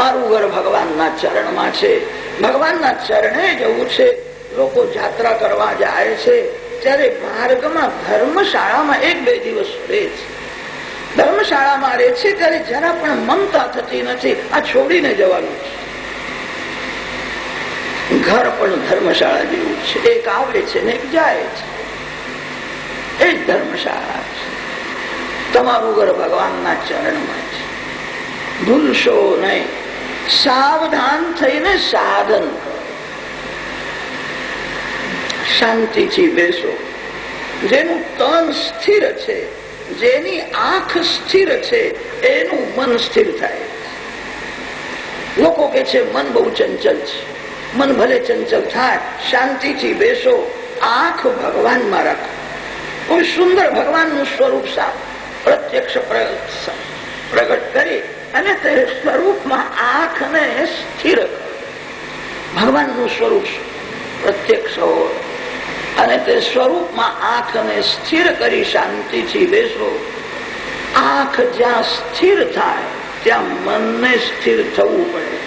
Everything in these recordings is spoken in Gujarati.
મારું ઘર ભગવાનના ચરણમાં છે, ભગવાનના ચરણે જવું છે. લોકો યાત્રા કરવા જાય છે ત્યારે માર્ગમાં ધર્મશાળામાં 1-2 દિવસ રહે છે. ધર્મશાળામાં રહે છે ત્યારે જરા પણ મમતા થતી નથી, આ છોડીને જવાનું છે. ઘર પણ ધર્મશાળા જેવું છે, એક આવે છે ને એક જાય છે, એ જ ધર્મશાળા છે. તમારું ઘર ભગવાનના ચરણમાં છે, ભૂલશો નહીં. સાવધાન થઈને સાધન કરો, શાંતિથી બેસો. જેનું તન સ્થિર છે, જેની આંખ સ્થિર છે, એનું મન સ્થિર થાય. લોકો કે છે મન બહુ ચંચલ છે. મન ભલે ચંચલ થાય, શાંતિથી બેસો, આંખ ભગવાનમાં રાખો. કોઈ સુંદર ભગવાનનું સ્વરૂપ પ્રત્યક્ષ પ્રગટ કરી અને તે સ્વરૂપમાં આંખને સ્થિર કરો. ભગવાનનું સ્વરૂપ પ્રત્યક્ષ હોય અને તે સ્વરૂપમાં આંખને સ્થિર કરી શાંતિથી બેસો. આંખ જ્યાં સ્થિર થાય ત્યાં મનને સ્થિર થવું પડે.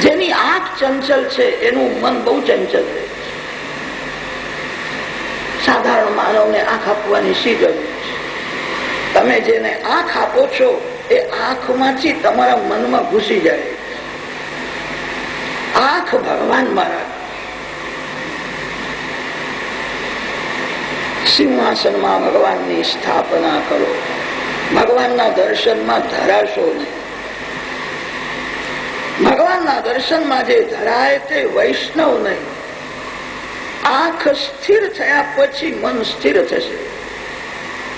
જેની આંખ ચંચલ છે એનું મન બહુ ચંચલ રહે છે. સાધારણ માનવને આંખ આપવાની શી જરૂર છે? તમે જેને આંખ આપો છો એ આંખમાંથી તમારા મનમાં ઘૂસી જાય. આંખ ભગવાનમાં રાખો. સિંહાસનમાં ભગવાનની સ્થાપના કરો. ભગવાનના દર્શનમાં ધરાશો નહીં. ભગવાનના દર્શનમાં જે ધરાય તે વૈષ્ણવ નહીં. આંખ સ્થિર થયા પછી મન સ્થિર થશે.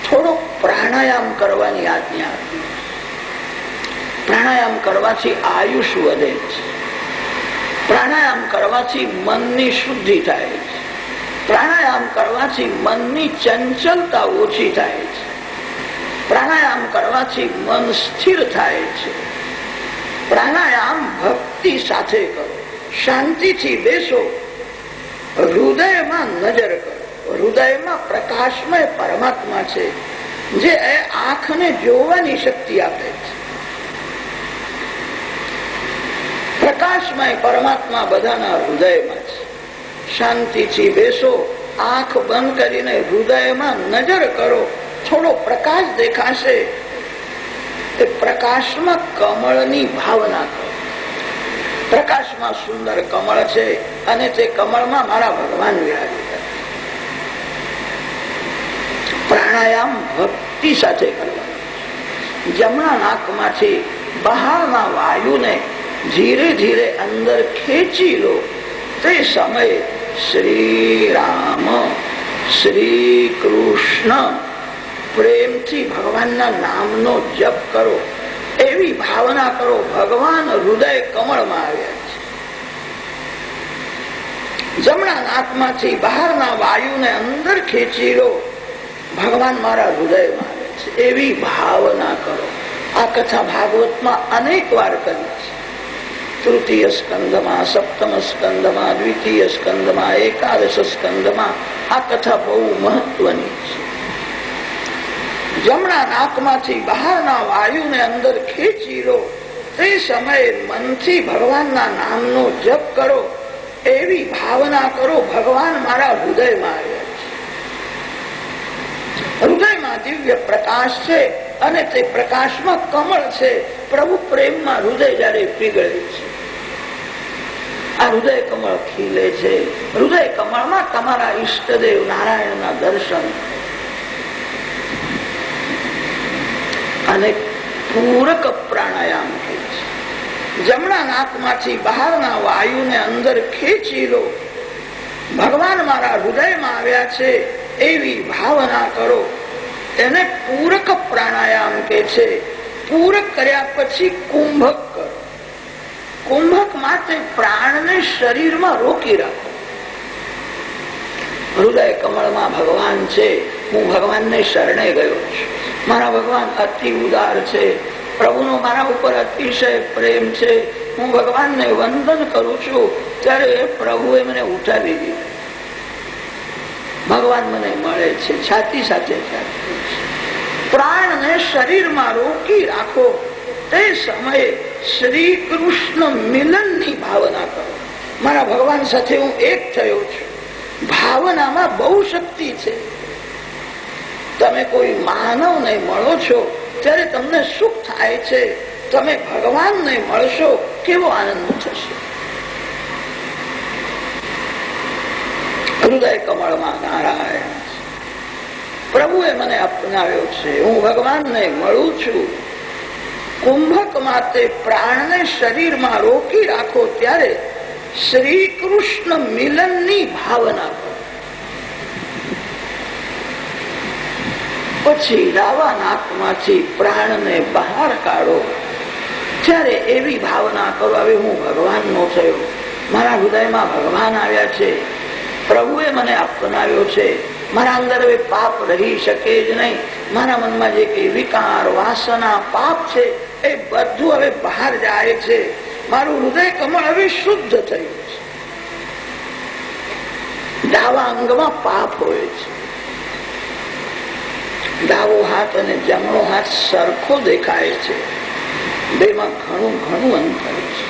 થોડો પ્રાણાયામ કરવાની આજ્ઞા આપી. પ્રાણાયામ કરવાથી આયુષ વધે છે. પ્રાણાયામ કરવાથી મનની શુદ્ધિ થાય છે. પ્રાણાયામ કરવાથી મનની ચંચલતા ઓછી થાય છે. પ્રાણાયામ કરવાથી મન સ્થિર થાય છે. પ્રાણાયામ ભક્તિ સાથે કરો. શાંતિથી બેસો. હૃદયમાં નજર કરો. હૃદયમાં પ્રકાશમય પરમાત્મા છે જે આંખને જોવાની શક્તિ આપે છે. પ્રકાશમય પરમાત્મા બધાના હૃદયમાં છે. શાંતિથી બેસો. આંખ બંધ કરીને હૃદયમાં નજર કરો. થોડો પ્રકાશ દેખાશે. તે પ્રકાશમાં કમળની ભાવના કરો. પ્રકાશમાં સુંદર કમળ છે અને તે કમળમાં મારા ભગવાન વિરાજે. પ્રાણાયામ ભક્તિ સાથે કરવાનો. જમણા નાકમાંથી બહારના વાયુને ધીરે ધીરે અંદર ખેંચી લો. તે સમયે શ્રી રામ, શ્રી કૃષ્ણ પ્રેમથી ભગવાનના નામનો જપ કરો. એવી ભાવના કરો ભગવાન હૃદય કમળમાં આવ્યા છે. જમણા નાકમાંથી બહારના વાયુને અંદર ખેંચી લો. ભગવાન મારા હૃદયમાં આવે છે એવી ભાવના કરો. આ કથા ભાગવતમાં અનેક વાર કરી છે. તૃતીય સ્કંદમાં, સપ્તમ સ્કંદમાં, દ્વિતીય સ્કંદમાં, એકાદશ સ્કંદમાં આ કથા બહુ મહત્વની છે. જમણા નાકમાંથી બહારના વાયુને અંદર ખેંચી લો. તે સમયે મનથી ભગવાનના નામનો જપ કરો. એવી ભાવના કરો ભગવાન મારા હૃદયમાં આવ્યા છે. હૃદયમાં દિવ્ય પ્રકાશ છે અને તે પ્રકાશમાં કમળ છે. પ્રભુ પ્રેમમાં હૃદય જયારે પીગળે છે, આ હૃદય કમળ ખીલે છે. હૃદય કમળમાં તમારા ઈષ્ટદેવ નારાયણના દર્શન અને પૂરક પ્રાણાયામ છે. જમણા નાકમાંથી બહારના વાયુને અંદર ખેંચી લો. ભગવાન મારા હૃદયમાં આવ્યા છે એવી ભાવના કરો. એને પૂરક પ્રાણાયામ કે છે. પૂરક કર્યા પછી કુંભક કરો. કુંભક માટે પ્રાણને શરીરમાં રોકી રાખો. હૃદય કમળમાં ભગવાન છે. હું ભગવાનને શરણે ગયો છું. મારા ભગવાન અતિ ઉદાર છે. પ્રભુનો મારા ઉપર અતિશય પ્રેમ છે. હું ભગવાનને વંદન કરું છું. ત્યારે પ્રભુએ મને ઉઠાવી દીધું. ભગવાન મને મળે છે છાતી સાથે. પ્રાણને શરીરમાં રોકી રાખો. તે સમયે શ્રી કૃષ્ણ મિલનની ભાવના કરો. મારા ભગવાન સાથે હું એક થયો છું. ભાવનામાં બહુ શક્તિ છે. તમે કોઈ માનવને મળો છો ત્યારે તમને સુખ થાય છે. તમે ભગવાનને મળશો કેવો આનંદ થશે. હૃદય કમળમાં નારાયણ, પ્રભુએ મને અપનાવ્યો છે. હું ભગવાનને મળું છું. કુંભક માટે પ્રાણને શરીરમાં રોકી રાખો ત્યારે શ્રી કૃષ્ણ મિલનની ભાવના કરો. પછી ડાવા નાકમાંથી પ્રાણને બહાર કાઢો ત્યારે એવી ભાવના કરો, હવે હું ભગવાનનો થયો. મારા હૃદયમાં ભગવાન આવ્યા છે. પ્રભુએ મને અપનાવ્યો છે. મારા અંદર હવે પાપ રહી શકે જ નહીં. મારા મનમાં જે કઈ વિકાર, વાસના, પાપ છે એ બધું હવે બહાર જાય છે. મારું હૃદય કમળ હવે શુદ્ધ થયું છે. ડાવા અંગમાં પાપ હોય છે. ડાબો હાથ અને જમણો હાથ સરખો દેખાય છે. બેમાં ઘણું ઘણું અંતર છે.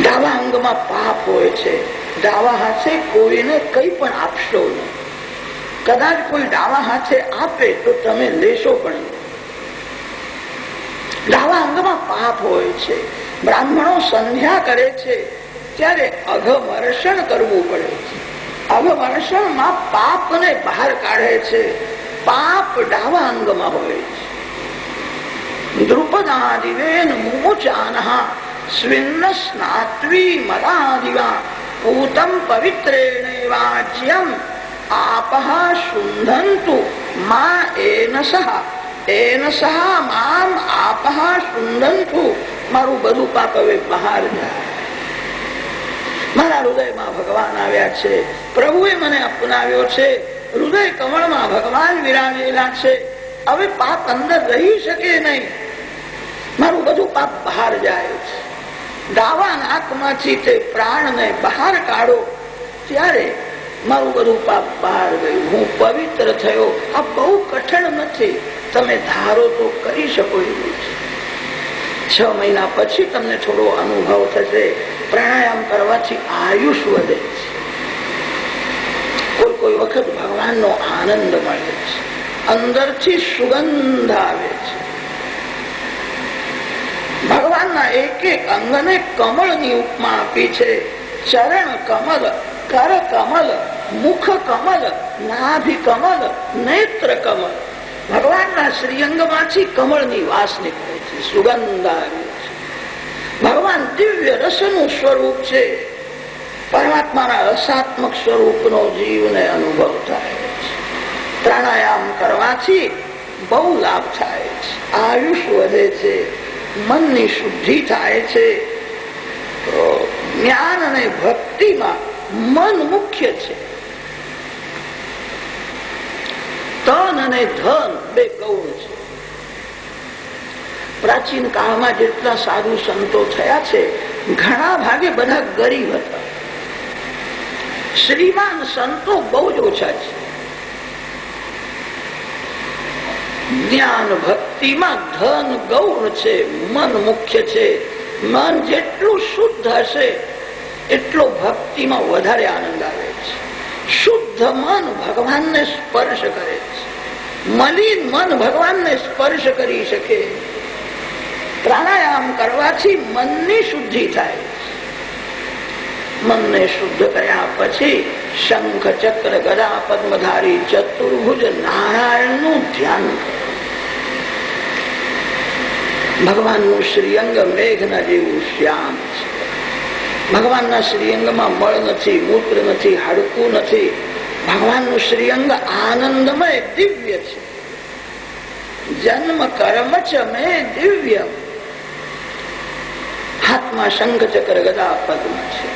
ડાબા અંગમાં પાપ હોય છે. ડાવા હાથે કોઈને કઈ પણ આપશો નહીં. કદાચ કોઈ ડાવા હાથે આપે તો તમે લેશો પણ. ડાવા અંગમાં પાપ હોય છે. બ્રાહ્મણો સંધ્યા કરે છે ત્યારે અઘમર્ષણ કરવું પડે છે. અઘમર્ષણમાં પાપને બહાર કાઢે છે. પાપ ડાવા અંગમાં હોય છે. દ્રુપદાદિવેન મુમુચાનઃ સ્વિન્ન સ્નાત્વી મદાદિવા પૂતમ પવિત્રેણેવાજ્યમ આપઃ શુંધંતુ મા એન સહ એન સહ મામ આપઃ શુંધંતુ. મારું બધું પાપ હવે બહાર જાય. મારા હૃદયમાં ભગવાન આવ્યા છે. પ્રભુએ મને અપનાવ્યો છે. હૃદય કમળમાં ભગવાન વિરાજેલા છે. હવે પાપ અંદર રહી શકે નહીં. મારું બધું પાપ બહાર જાય છે. ડાવા નાકમાંથી તે પ્રાણને બહાર કાઢો ત્યારે મારું બધું પાપ બહાર ગયું. હું પવિત્ર થયો. આ બહુ કઠણ નથી. તમે ધારો તો કરી શકો એવું છે. 6 મહિના પછી તમને થોડો અનુભવ થશે. પ્રાણાયામ કરવાથી આયુષ વધે છે. કોઈ કોઈ વખત ભગવાનનો આનંદ મળે છે. અંદરથી સુગંધ આવે છે. ભગવાનના એક એક અંગને કમળની ઉપમા આપી છે. ચરણ કમલ, કર કમલ, મુખ કમલ, નાભિ કમલ, નેત્ર કમલ. ભગવાનના શ્રીઅંગમાંથી કમળની વાસ નીકળે છે. સુગંધ આવે છે. ભગવાન દિવ્ય રસનું સ્વરૂપ છે. પરમાત્માના રસાત્મક સ્વરૂપનો જીવને અનુભવ થાય છે. પ્રાણાયામ કરવાથી બહુ લાભ થાય છે. આયુષ વધે છે. મનની શુદ્ધિ થાય છે. જ્ઞાન અને ભક્તિમાં મન મુખ્ય છે. તન અને ધન બે ગૌણ છે. પ્રાચીન કાળમાં જેટલા સાધુ સંતો થયા છે ઘણા ભાગે બધા ગરીબ હતા. શ્રીમાન સંતો બહુ જ ઓછા છે. જ્ઞાન ભક્તિમાં ધન ગૌણ છે, મન મુખ્ય છે. મન જેટલું શુદ્ધ હશે એટલો ભક્તિમાં વધારે આનંદ આવે છે. શુદ્ધ મન ભગવાનને સ્પર્શ કરે છે. મલિન મન ભગવાનને સ્પર્શ કરી શકે. પ્રાણાયામ કરવાથી મનની શુદ્ધિ થાય. મનને શુદ્ધ કર્યા પછી શંખ ચક્ર ગદા પદ્મધારી ચતુર્ભુજ નારાયણનું ધ્યાન કરો. ભગવાનનું શ્રીઅંગ મેઘના જેવું શ્યામ છે. ભગવાનના શ્રીઅંગમાં મળ નથી, મૂત્ર નથી, હાડકું નથી. ભગવાનનું શ્રીઅંગ આનંદમય દિવ્ય છે. જન્મ કર્મ ચ મે દિવ્ય. હાથમાં શંખ ચક્ર ગદા પદ્મ છે.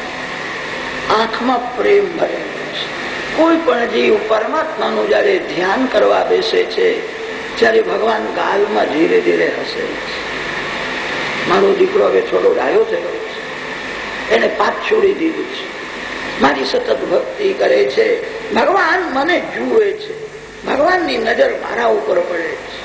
આંખમાં પ્રેમ ભરેલો છે. કોઈ પણ જીવ પરમાત્માનું જયારે ધ્યાન કરવા બેસે છે ત્યારે ભગવાન ગાલમાં ધીરે ધીરે હસે છે. મારો દીકરો હવે થોડો ડાયો થયો છે. એને પાપ છોડી દીધું છે. મારી સતત ભક્તિ કરે છે. ભગવાન મને જુએ છે. ભગવાનની નજર મારા ઉપર પડે છે.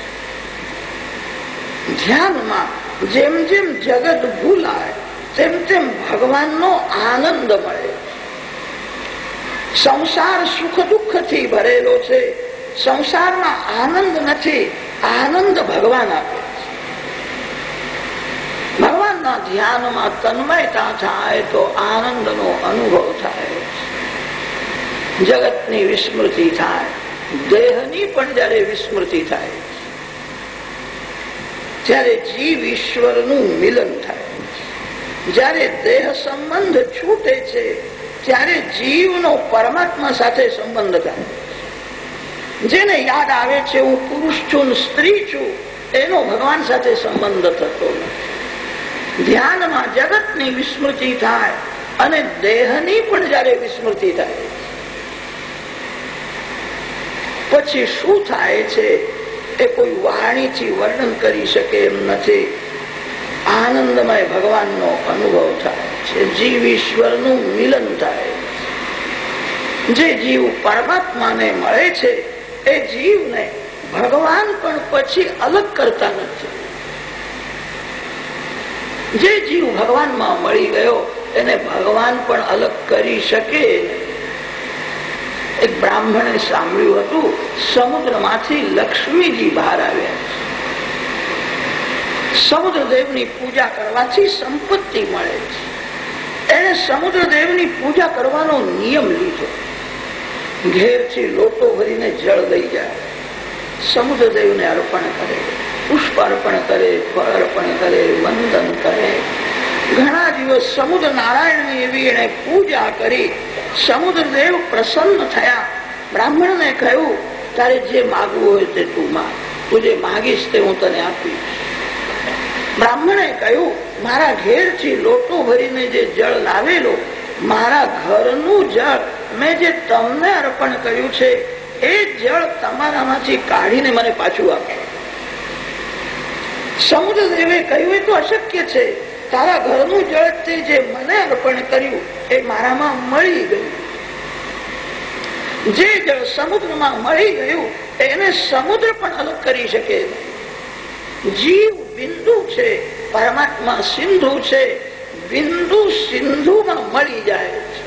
ધ્યાનમાં જેમ જેમ જગત ભૂલાય તેમ તેમ ભગવાનનો આનંદ મળે. સંસાર સુખ દુઃખ થી ભરેલો છે, સંસારમાં આનંદ નથી, આનંદ ભગવાન આપે છે. ભગવાનના ધ્યાનમાં તન્મયતા થાય તો આનંદનો અનુભવ થાય. જગતની વિસ્મૃતિ થાય, દેહની પણ જયારે વિસ્મૃતિ થાય ત્યારે જીવ ઈશ્વરનું મિલન થાય. જયારે દેહ સંબંધ છૂટે છે ત્યારે જીવનો પરમાત્મા સાથે સંબંધ થાય. જેને યાદ આવે છે હું પુરુષ છું, સ્ત્રી છું, એનો ભગવાન સાથે સંબંધ થતો નથી. ધ્યાનમાં જગતની વિસ્મૃતિ થાય અને દેહની પણ જયારે વિસ્મૃતિ થાય પછી શું થાય છે એ કોઈ વાણીથી વર્ણન કરી શકે એમ નથી. આનંદમય ભગવાનનો અનુભવ થાય છે, જીવ ઈશ્વરનું મિલન થાય. જે જીવ પરમાત્માને મળે છે એ જીવને ભગવાન પણ પછી અલગ કરતા નથી. જે જીવ ભગવાનમાં મળી ગયો એને ભગવાન પણ અલગ કરી શકે. એક બ્રાહ્મણે સાંભળ્યું હતું સમુદ્રમાંથી લક્ષ્મીજી બહાર આવ્યા. સમુદ્રદેવની પૂજા કરવાથી સંપત્તિ મળે છે. એને સમુદ્રદેવની પૂજા કરવાનો નિયમ લીધો. ઘેરથી લોટો ભરીને જળ લઈ જાય, સમુદ્રદેવને અર્પણ કરે, પુષ્પ અર્પણ કરે, ફળ અર્પણ કરે, વંદન કરે. ઘણા દિવસ સમુદ્ર નારાયણની એવી એને પૂજા કરી. સમુદ્રદેવ પ્રસન્ન થયા. બ્રાહ્મણને કહ્યું તારે જે માગવું હોય તે તું માગ, તું જે માગીશ તે હું તને આપીશ. બ્રાહ્મણે કહ્યું મારા ઘેરથી લોટો ભરીને જે જળ લાવેલો, મારા ઘરનું જળ મેં જે તમને અર્પણ કર્યું છે એ જળ તમારામાંથી કાઢીને મને પાછું આપો. સમુદ્રદેવે કહ્યું એ તો અશક્ય છે, તારા ઘરનું જળ તે જે મને અર્પણ કર્યું એ મારામાં મળી ગયું. જે જળ સમુદ્રમાં મળી ગયું એને સમુદ્ર પણ અલગ કરી શકે નહીં. જીવ બિંદુ છે, પરમાત્મા સિંધુ છે. બિંદુ સિંધુમાં મળી જાય છે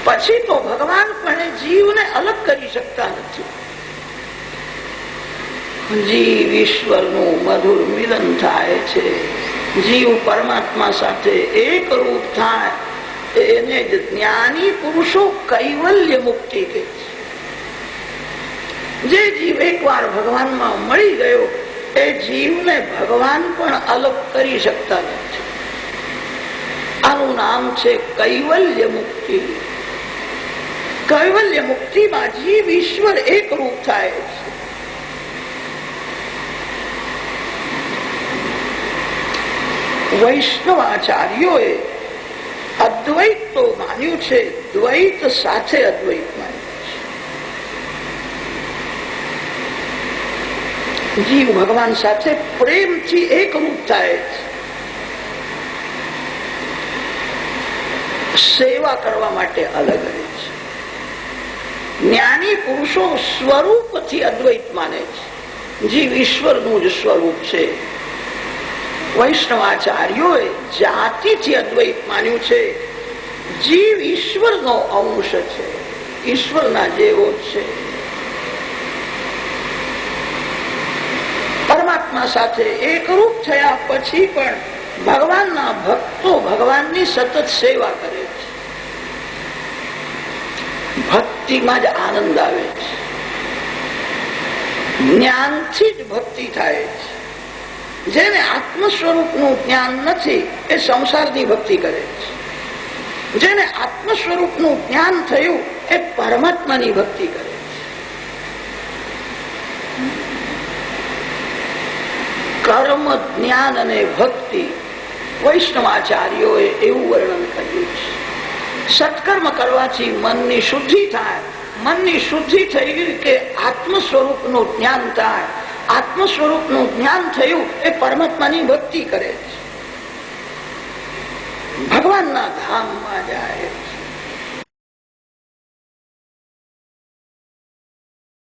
પછી તો ભગવાન પણ જીવને અલગ કરી શકતા નથી. જીવ ઈશ્વરનું મધુર મિલન થાય છે. જીવ પરમાત્મા સાથે એક રૂપ થાય એને જ જ્ઞાની પુરુષો કૈવલ્ય મુક્તિ કહે છે. જે જીવ એકવાર ભગવાનમાં મળી ગયો એ જીવને ભગવાન પણ અલગ કરી શકતા નથી. આનું નામ છે કૈવલ્ય મુક્તિ. કૈવલ્ય મુક્તિમાં જીવ ઈશ્વર એક રૂપ થાય છે. વૈષ્ણવાચાર્યોએ અદ્વૈત તો માન્યું છે, દ્વૈત સાથે અદ્વૈત માન્યું છે. જીવ ભગવાન સાથે પ્રેમથી એક રૂપ થાય છે. સેવા કરવા માટે અલગ રહે છે. જ્ઞાની પુરુષો સ્વરૂપથી અદ્વૈત માને છે. જીવ ઈશ્વરનું જ સ્વરૂપ છે. વૈષ્ણવાચાર્યોએ જાતિથી અદ્વૈત માન્યું છે. જીવ ઈશ્વરનો અંશ છે, ઈશ્વરના જેવો છે. પરમાત્મા સાથે એકરૂપ થયા પછી પણ ભગવાનના ભક્તો ભગવાનની સતત સેવા કરે છે. ભક્તિમાં જ આનંદ આવે છે. જ્ઞાનથી જ ભક્તિ થાય છે. જેને આત્મ સ્વરૂપનું જ્ઞાન નથી એ સંસારની ભક્તિ કરે છે. જેને આત્મ સ્વરૂપનું જ્ઞાન થયું એ પરમાત્માની ભક્તિ કરે છે. કર્મ, જ્ઞાન અને ભક્તિ વૈષ્ણવાચાર્યોએ એવું વર્ણન કર્યું છે. સત્કર્મ કરવાથી મનની શુદ્ધિ થાય. મનની શુદ્ધિ થઈ ગઈ કે આત્મ સ્વરૂપનું જ્ઞાન થાય. આત્મ સ્વરૂપનું જ્ઞાન થયું એ પરમાત્માની ભક્તિ કરે છે. ભગવાનના ધામમાં જાય.